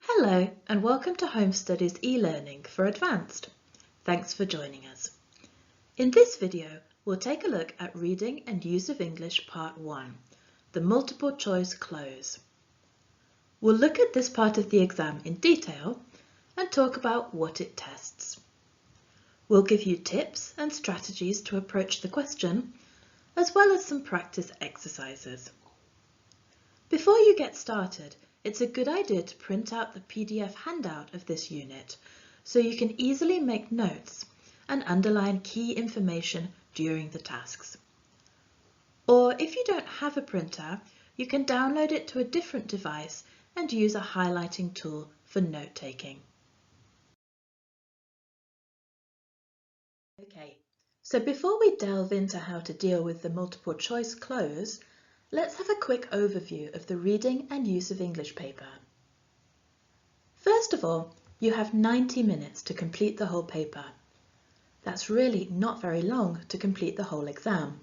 Hello and welcome to Home Studies e-learning for Advanced. Thanks for joining us. In this video, we'll take a look at Reading and Use of English Part 1, the Multiple Choice Cloze. We'll look at this part of the exam in detail and talk about what it tests. We'll give you tips and strategies to approach the question, as well as some practice exercises. Before you get started, it's a good idea to print out the PDF handout of this unit so you can easily make notes and underline key information during the tasks. Or if you don't have a printer, you can download it to a different device and use a highlighting tool for note-taking. Okay, so before we delve into how to deal with the multiple choice cloze, let's have a quick overview of the Reading and Use of English paper. First of all, you have 90 minutes to complete the whole paper. That's really not very long to complete the whole exam.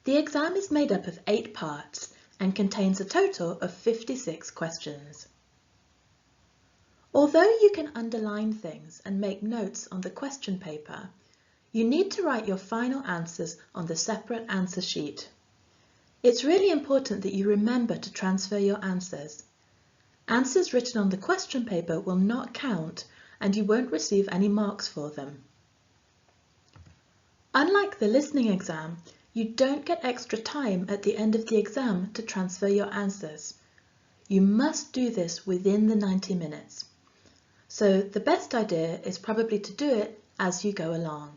The exam is made up of 8 parts and contains a total of 56 questions. Although you can underline things and make notes on the question paper, you need to write your final answers on the separate answer sheet. It's really important that you remember to transfer your answers. Answers written on the question paper will not count and you won't receive any marks for them. Unlike the listening exam, you don't get extra time at the end of the exam to transfer your answers. You must do this within the 90 minutes. So the best idea is probably to do it as you go along.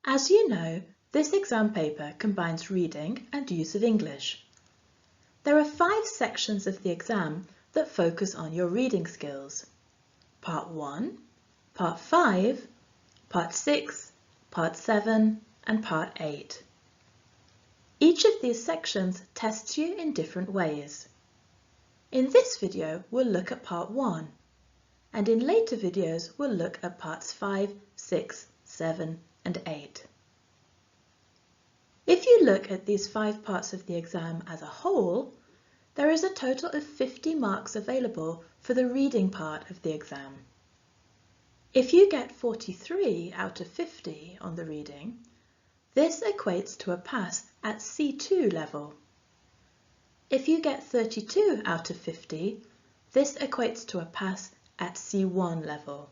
As you know, this exam paper combines reading and use of English. There are 5 sections of the exam that focus on your reading skills. Part 1, Part 5, Part 6, Part 7 and Part 8. Each of these sections tests you in different ways. In this video, we'll look at Part 1, and in later videos, we'll look at Parts 5, 6, 7 and 8. If you look at these 5 parts of the exam as a whole, there is a total of 50 marks available for the reading part of the exam. If you get 43 out of 50 on the reading, this equates to a pass at C2 level. If you get 32 out of 50, this equates to a pass at C1 level.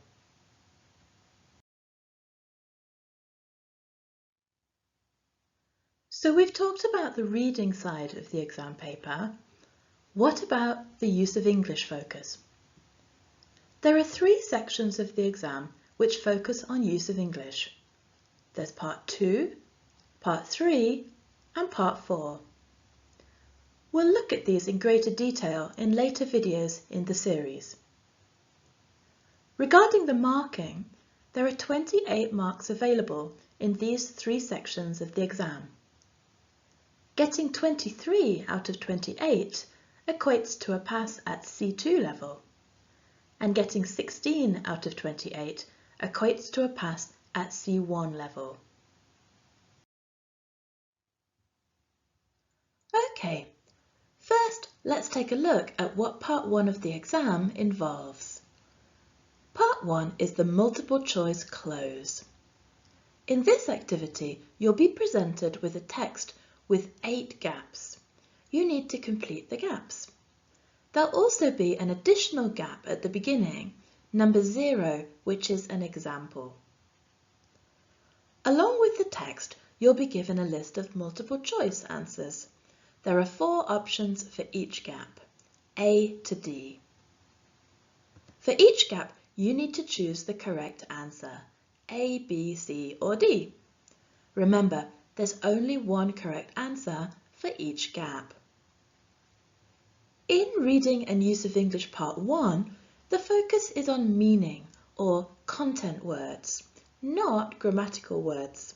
So we've talked about the reading side of the exam paper. What about the use of English focus? There are 3 sections of the exam which focus on use of English. There's Part 2, Part 3 and Part 4. We'll look at these in greater detail in later videos in the series. Regarding the marking, there are 28 marks available in these 3 sections of the exam. Getting 23 out of 28 equates to a pass at C2 level, and getting 16 out of 28 equates to a pass at C1 level. Okay, first let's take a look at what Part 1 of the exam involves. Part 1 is the multiple choice cloze. In this activity, you'll be presented with a text with 8 gaps. You need to complete the gaps. There'll also be an additional gap at the beginning, number 0, which is an example. Along with the text, you'll be given a list of multiple choice answers. There are 4 options for each gap, A to D. For each gap, you need to choose the correct answer, A, B, C or D. Remember, there's only one correct answer for each gap. In Reading and Use of English Part 1, the focus is on meaning or content words, not grammatical words.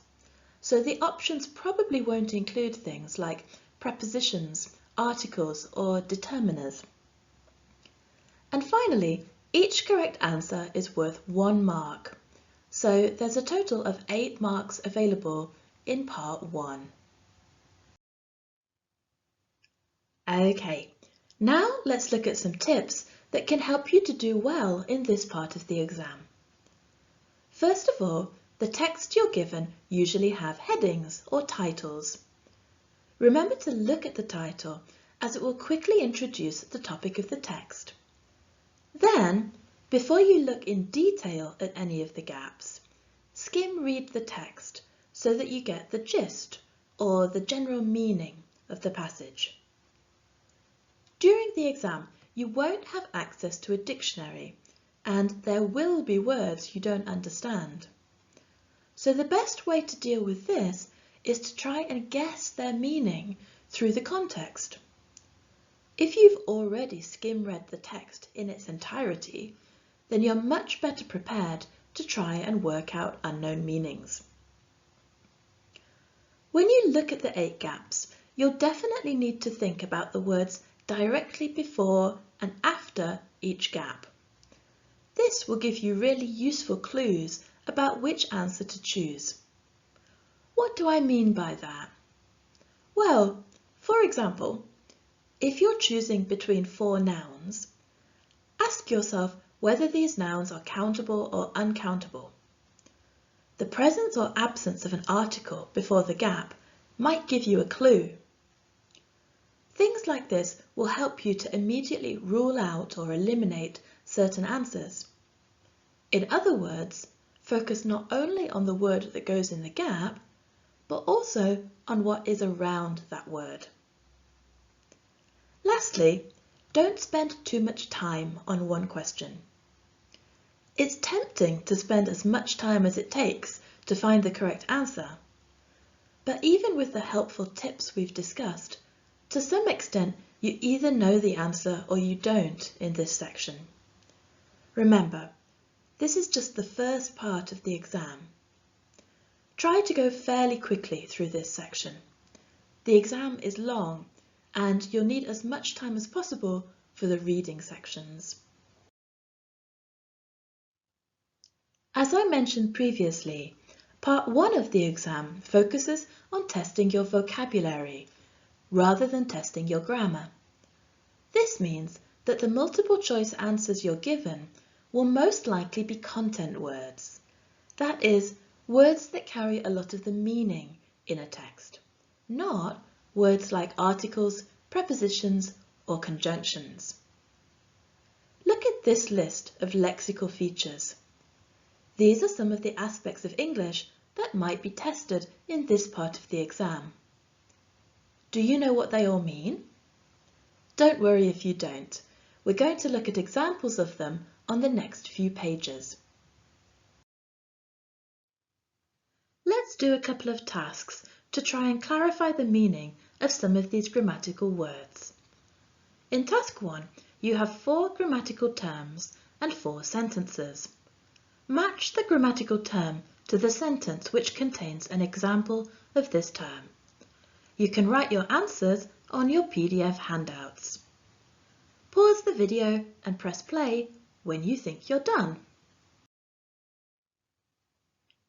So the options probably won't include things like prepositions, articles or determiners. And finally, each correct answer is worth 1 mark. So there's a total of 8 marks available in Part 1. Okay, now let's look at some tips that can help you to do well in this part of the exam. First of all, the text you're given usually have headings or titles. Remember to look at the title as it will quickly introduce the topic of the text. Then, before you look in detail at any of the gaps, skim read the text so that you get the gist or the general meaning of the passage. During the exam, you won't have access to a dictionary and there will be words you don't understand. So the best way to deal with this is to try and guess their meaning through the context. If you've already skim-read the text in its entirety, then you're much better prepared to try and work out unknown meanings. When you look at the 8 gaps, you'll definitely need to think about the words directly before and after each gap. This will give you really useful clues about which answer to choose. What do I mean by that? Well, for example, if you're choosing between 4 nouns, ask yourself whether these nouns are countable or uncountable. The presence or absence of an article before the gap might give you a clue. Things like this will help you to immediately rule out or eliminate certain answers. In other words, focus not only on the word that goes in the gap, but also on what is around that word. Lastly, don't spend too much time on one question. It's tempting to spend as much time as it takes to find the correct answer. But even with the helpful tips we've discussed, to some extent you either know the answer or you don't in this section. Remember, this is just the first part of the exam. Try to go fairly quickly through this section. The exam is long and you'll need as much time as possible for the reading sections. As I mentioned previously, part 1 of the exam focuses on testing your vocabulary rather than testing your grammar. This means that the multiple choice answers you're given will most likely be content words. That is, words that carry a lot of the meaning in a text, not words like articles, prepositions, or conjunctions. Look at this list of lexical features. These are some of the aspects of English that might be tested in this part of the exam. Do you know what they all mean? Don't worry if you don't. We're going to look at examples of them on the next few pages. Let's do a couple of tasks to try and clarify the meaning of some of these grammatical words. In task 1, you have 4 grammatical terms and 4 sentences. Match the grammatical term to the sentence which contains an example of this term. You can write your answers on your PDF handouts. Pause the video and press play when you think you're done.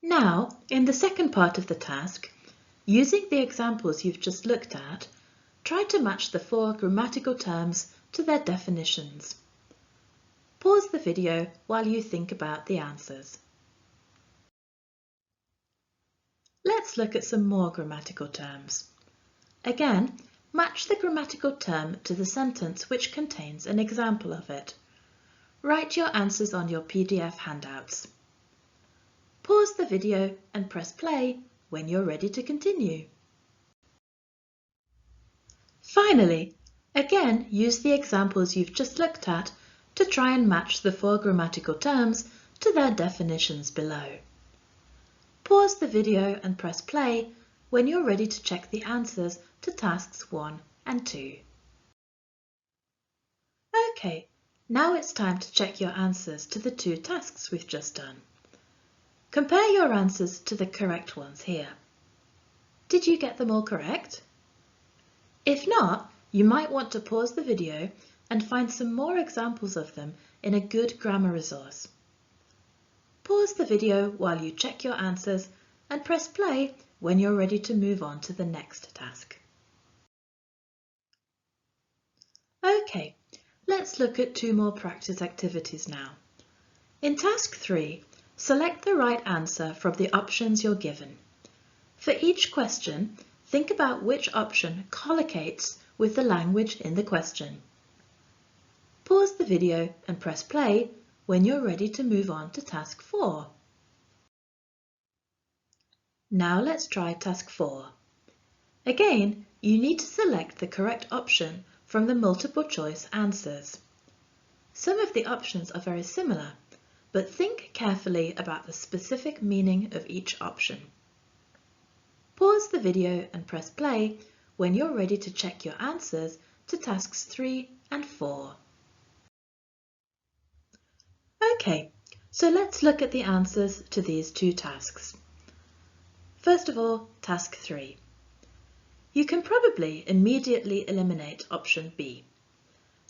Now, in the second part of the task, using the examples you've just looked at, try to match the 4 grammatical terms to their definitions. Pause the video while you think about the answers. Let's look at some more grammatical terms. Again, match the grammatical term to the sentence which contains an example of it. Write your answers on your PDF handouts. Pause the video and press play when you're ready to continue. Finally, again use the examples you've just looked at to try and match the 4 grammatical terms to their definitions below. Pause the video and press play when you're ready to check the answers to tasks 1 and 2. Okay, now it's time to check your answers to the 2 tasks we've just done. Compare your answers to the correct ones here. Did you get them all correct? If not, you might want to pause the video and find some more examples of them in a good grammar resource. Pause the video while you check your answers and press play when you're ready to move on to the next task. Let's look at 2 more practice activities now. In task 3, select the right answer from the options you're given. For each question, think about which option collocates with the language in the question. Pause the video and press play when you're ready to move on to task 4. Now let's try task 4. Again, you need to select the correct option from the multiple choice answers. Some of the options are very similar, but think carefully about the specific meaning of each option. Pause the video and press play when you're ready to check your answers to tasks 3 and 4. Okay, so let's look at the answers to these 2 tasks. First of all, task 3. You can probably immediately eliminate option B.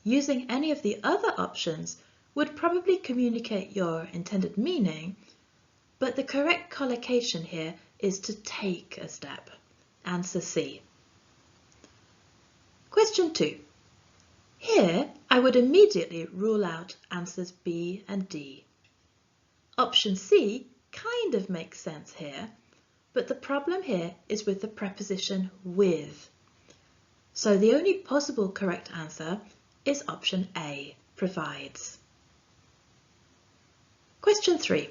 Using any of the other options would probably communicate your intended meaning, but the correct collocation here is to take a step. Answer C. Question 2. Here, I would immediately rule out answers B and D. Option C kind of makes sense here, but the problem here is with the preposition with. So the only possible correct answer is option A, provides. Question 3.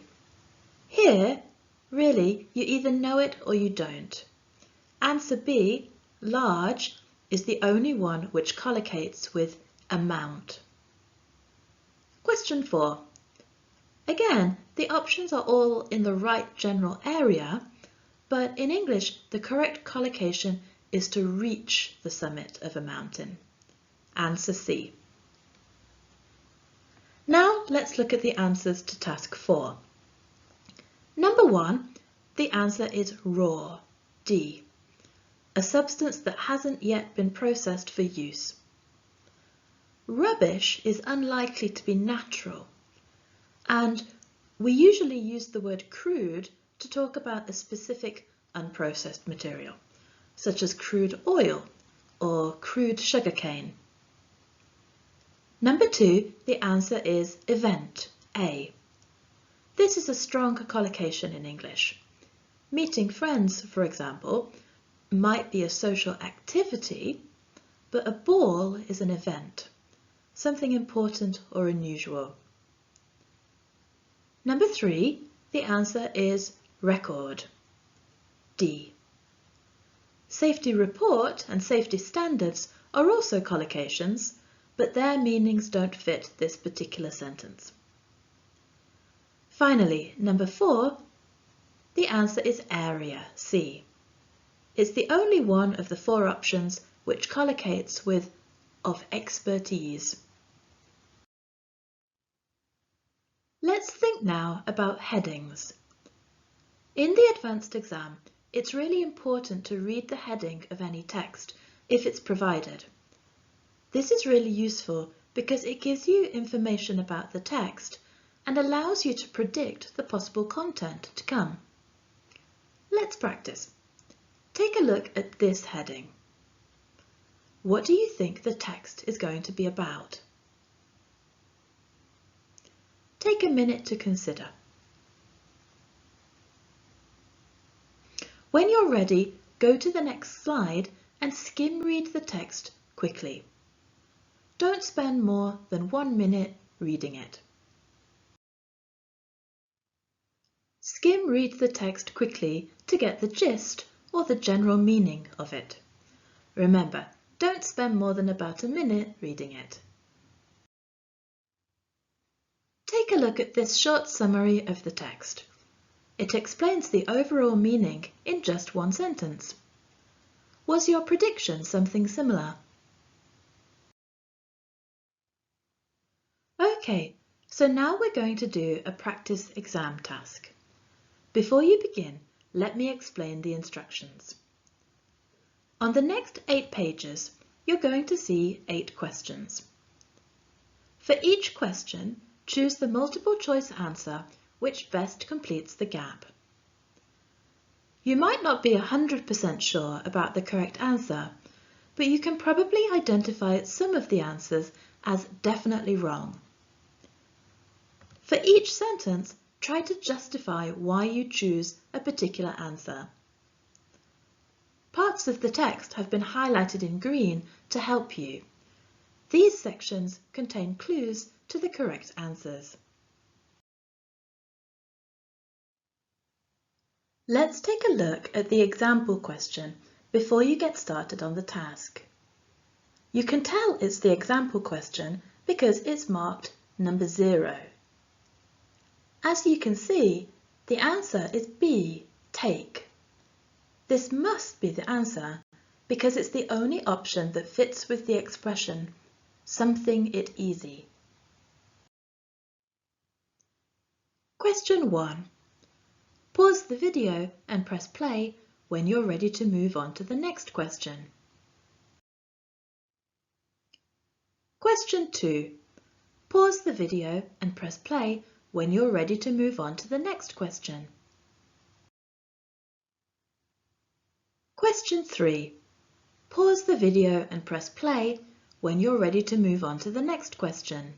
Here, really, you either know it or you don't. Answer B, large, is the only one which collocates with amount. Question 4. Again, the options are all in the right general area, but in English, the correct collocation is to reach the summit of a mountain. Answer C. Now let's look at the answers to task 4. Number 1, the answer is raw, D, a substance that hasn't yet been processed for use. Rubbish is unlikely to be natural, and we usually use the word crude to talk about a specific unprocessed material, such as crude oil or crude sugarcane. Number 2, the answer is event, A. This is a strong collocation in English. Meeting friends, for example, might be a social activity, but a ball is an event, something important or unusual. Number 3, the answer is record, D. Safety report and safety standards are also collocations, but their meanings don't fit this particular sentence. Finally, number 4, the answer is area, C. It's the only one of the 4 options which collocates with of expertise. Let's think now about headings. In the advanced exam, it's really important to read the heading of any text if it's provided. This is really useful because it gives you information about the text and allows you to predict the possible content to come. Let's practice. Take a look at this heading. What do you think the text is going to be about? Take a minute to consider. When you're ready, go to the next slide and skim read the text quickly. Don't spend more than 1 minute reading it. Skim read the text quickly to get the gist or the general meaning of it. Remember, don't spend more than about a minute reading it. Take a look at this short summary of the text. It explains the overall meaning in just 1 sentence. Was your prediction something similar? Okay, so now we're going to do a practice exam task. Before you begin, let me explain the instructions. On the next 8 pages, you're going to see 8 questions. For each question, choose the multiple choice answer which best completes the gap. You might not be 100% sure about the correct answer, but you can probably identify some of the answers as definitely wrong. For each sentence, try to justify why you choose a particular answer. Parts of the text have been highlighted in green to help you. These sections contain clues to the correct answers. Let's take a look at the example question before you get started on the task. You can tell it's the example question because it's marked number 0. As you can see, the answer is B, take. This must be the answer because it's the only option that fits with the expression, something it easy. Question 1. Pause the video and press play when you're ready to move on to the next question. Question 2. Pause the video and press play when you're ready to move on to the next question. Question 3. Pause the video and press play when you're ready to move on to the next question.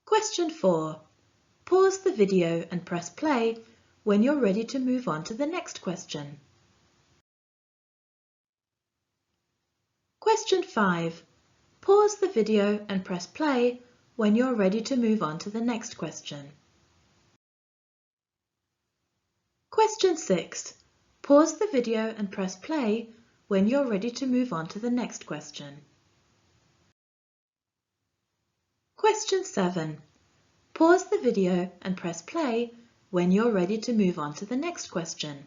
Question 4. Pause the video and press play when you're ready to move on to the next question. Question 5. Pause the video and press play when you're ready to move on to the next question. Question 6. Pause the video and press play when you're ready to move on to the next question. Question 7. Pause the video and press play when you're ready to move on to the next question.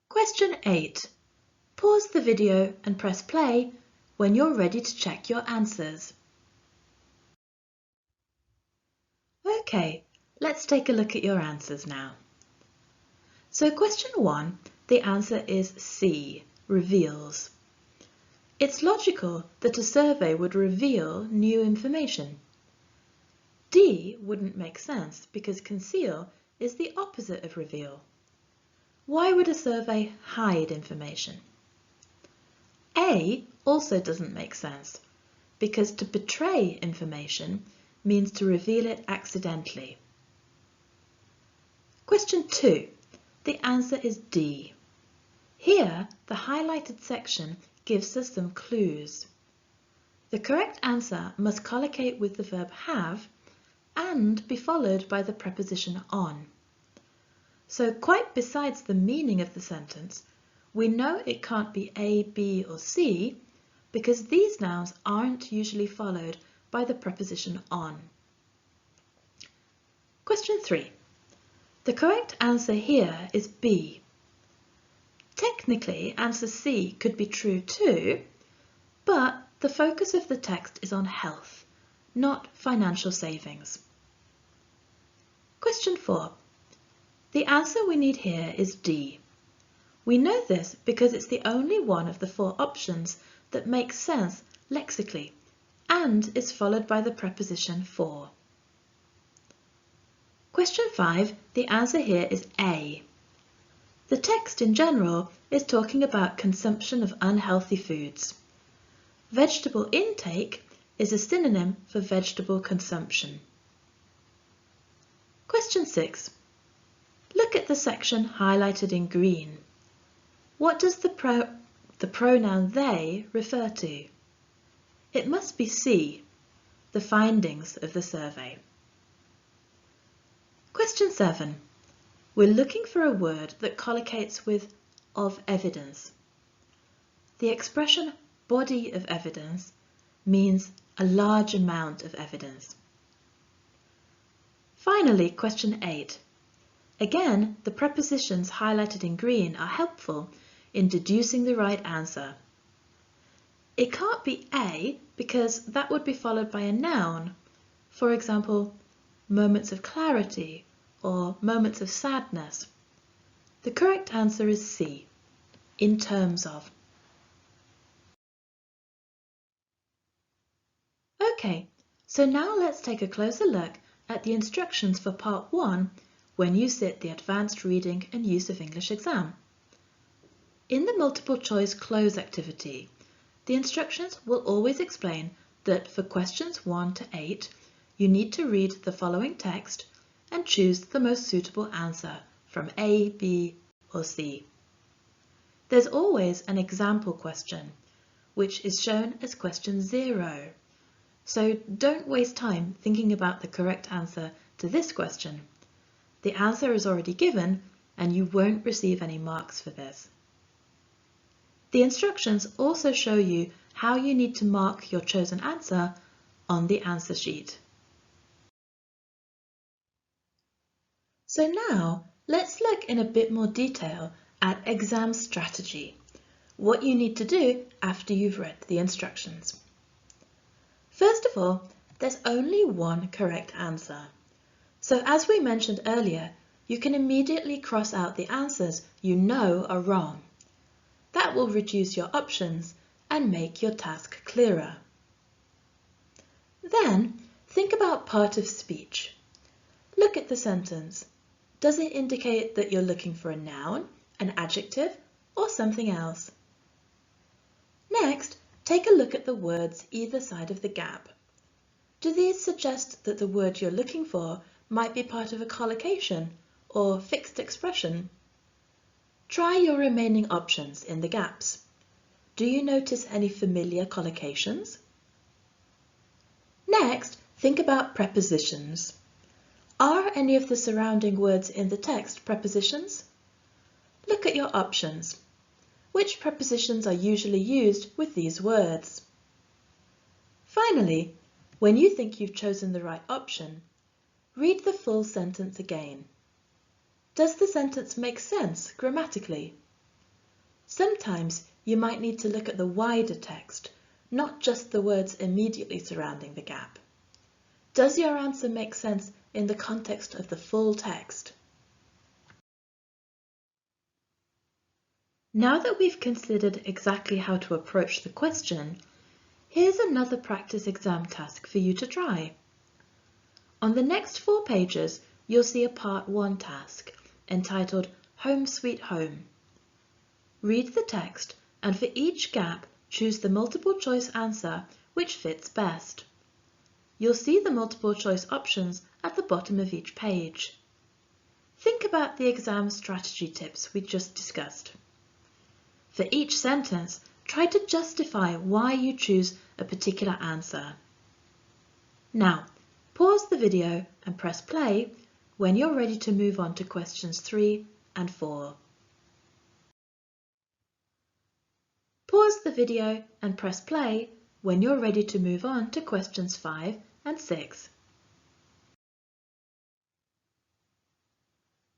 Question 8. Pause the video and press play when you're ready to check your answers. Okay, let's take a look at your answers now. So question 1, the answer is C, reveals. It's logical that a survey would reveal new information. D wouldn't make sense because conceal is the opposite of reveal. Why would a survey hide information? A also doesn't make sense because to betray information means to reveal it accidentally. Question 2, the answer is D. Here, the highlighted section gives us some clues. The correct answer must collocate with the verb have and be followed by the preposition on. So quite besides the meaning of the sentence, we know it can't be A, B or C because these nouns aren't usually followed by the preposition on. Question 3. The correct answer here is B. Technically, answer C could be true too, but the focus of the text is on health, not financial savings. Question 4. The answer we need here is D. We know this because it's the only one of the 4 options that makes sense lexically and is followed by the preposition for. Question 5, the answer here is A. The text in general is talking about consumption of unhealthy foods. Vegetable intake is a synonym for vegetable consumption. Question 6. Look at the section highlighted in green. What does the pronoun they refer to? It must be C, the findings of the survey. Question 7. We're looking for a word that collocates with of evidence. The expression body of evidence means a large amount of evidence. Finally, question 8. Again, the prepositions highlighted in green are helpful in deducing the right answer. It can't be A because that would be followed by a noun, for example, moments of clarity or moments of sadness. The correct answer is C, in terms of. Okay, so now let's take a closer look at the instructions for part 1 when you sit the Advanced Reading and Use of English exam. In the multiple choice cloze activity, the instructions will always explain that for questions 1 to 8, you need to read the following text and choose the most suitable answer from A, B, or C. There's always an example question, which is shown as question 0. So don't waste time thinking about the correct answer to this question. The answer is already given and you won't receive any marks for this. The instructions also show you how you need to mark your chosen answer on the answer sheet. So now let's look in a bit more detail at exam strategy, what you need to do after you've read the instructions. First of all, there's only one correct answer. So as we mentioned earlier, you can immediately cross out the answers you know are wrong. That will reduce your options and make your task clearer. Then, think about part of speech. Look at the sentence. Does it indicate that you're looking for a noun, an adjective, or something else? Next, take a look at the words either side of the gap. Do these suggest that the word you're looking for might be part of a collocation or fixed expression? Try your remaining options in the gaps. Do you notice any familiar collocations? Next, think about prepositions. Are any of the surrounding words in the text prepositions? Look at your options. Which prepositions are usually used with these words? Finally, when you think you've chosen the right option, read the full sentence again. Does the sentence make sense grammatically? Sometimes you might need to look at the wider text, not just the words immediately surrounding the gap. Does your answer make sense in the context of the full text? Now that we've considered exactly how to approach the question, here's another practice exam task for you to try. On the next 4 pages, you'll see a Part 1 task entitled Home Sweet Home. Read the text and for each gap, choose the multiple choice answer which fits best. You'll see the multiple choice options at the bottom of each page. Think about the exam strategy tips we just discussed. For each sentence, try to justify why you choose a particular answer. Now, pause the video and press play when you're ready to move on to questions 3 and 4. Pause the video and press play when you're ready to move on to questions 5 and 6.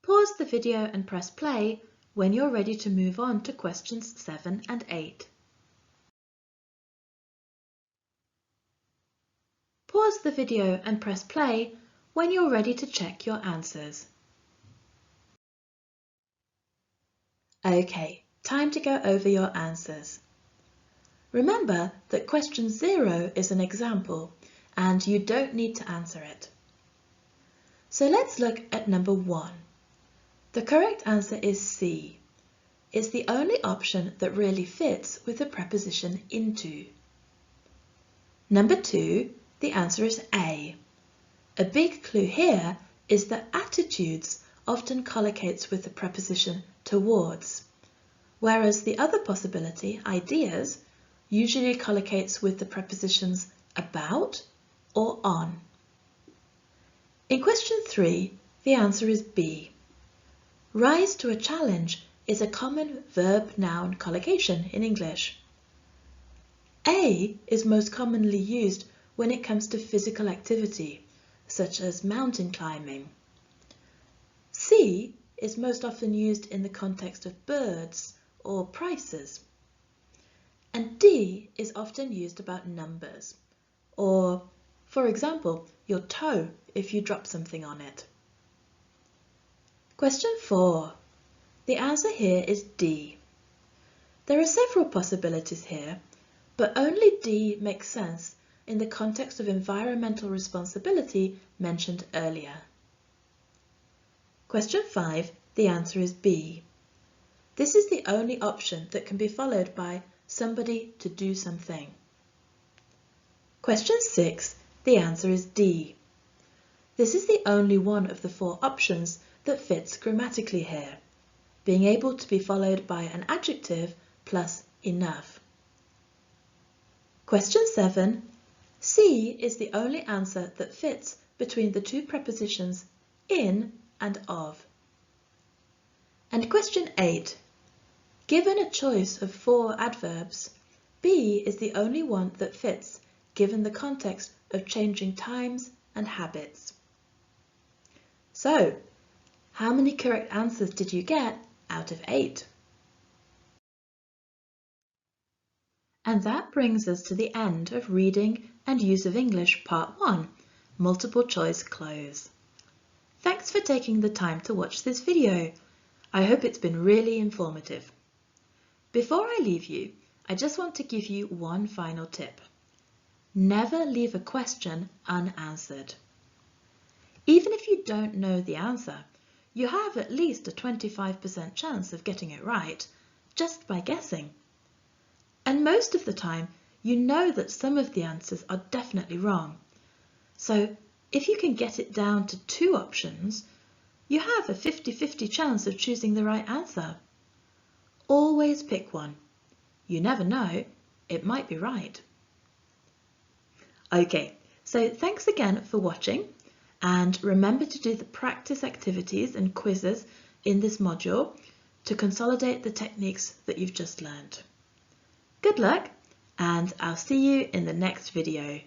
Pause the video and press play when you're ready to move on to questions 7 and 8. Pause the video and press play when you're ready to check your answers. Okay, time to go over your answers. Remember that question 0 is an example and you don't need to answer it. So let's look at number 1. The correct answer is C. It's the only option that really fits with the preposition into. Number 2, the answer is A. A big clue here is that attitudes often collocates with the preposition towards, whereas the other possibility, ideas, usually collocates with the prepositions about or on. In question 3, the answer is B. Rise to a challenge is a common verb-noun collocation in English. A is most commonly used when it comes to physical activity, such as mountain climbing. C is most often used in the context of birds or prices. And D is often used about numbers, or, for example, your toe if you drop something on it. Question 4. The answer here is D. There are several possibilities here, but only D makes sense in the context of environmental responsibility mentioned earlier. Question 5. The answer is B. This is the only option that can be followed by somebody to do something. Question 6, the answer is D. This is the only one of the 4 options that fits grammatically here, being able to be followed by an adjective plus enough. Question 7, C is the only answer that fits between the 2 prepositions in and of. And question 8, given a choice of 4 adverbs, B is the only one that fits given the context of changing times and habits. So, how many correct answers did you get out of 8? And that brings us to the end of Reading and Use of English Part 1, Multiple Choice Cloze. Thanks for taking the time to watch this video. I hope it's been really informative. Before I leave you, I just want to give you one final tip. Never leave a question unanswered. Even if you don't know the answer, you have at least a 25% chance of getting it right just by guessing. And most of the time, you know that some of the answers are definitely wrong. So if you can get it down to 2 options, you have a 50-50 chance of choosing the right answer. Always pick one. You never know, it might be right. Okay, so thanks again for watching, and remember to do the practice activities and quizzes in this module to consolidate the techniques that you've just learned. Good luck, and I'll see you in the next video.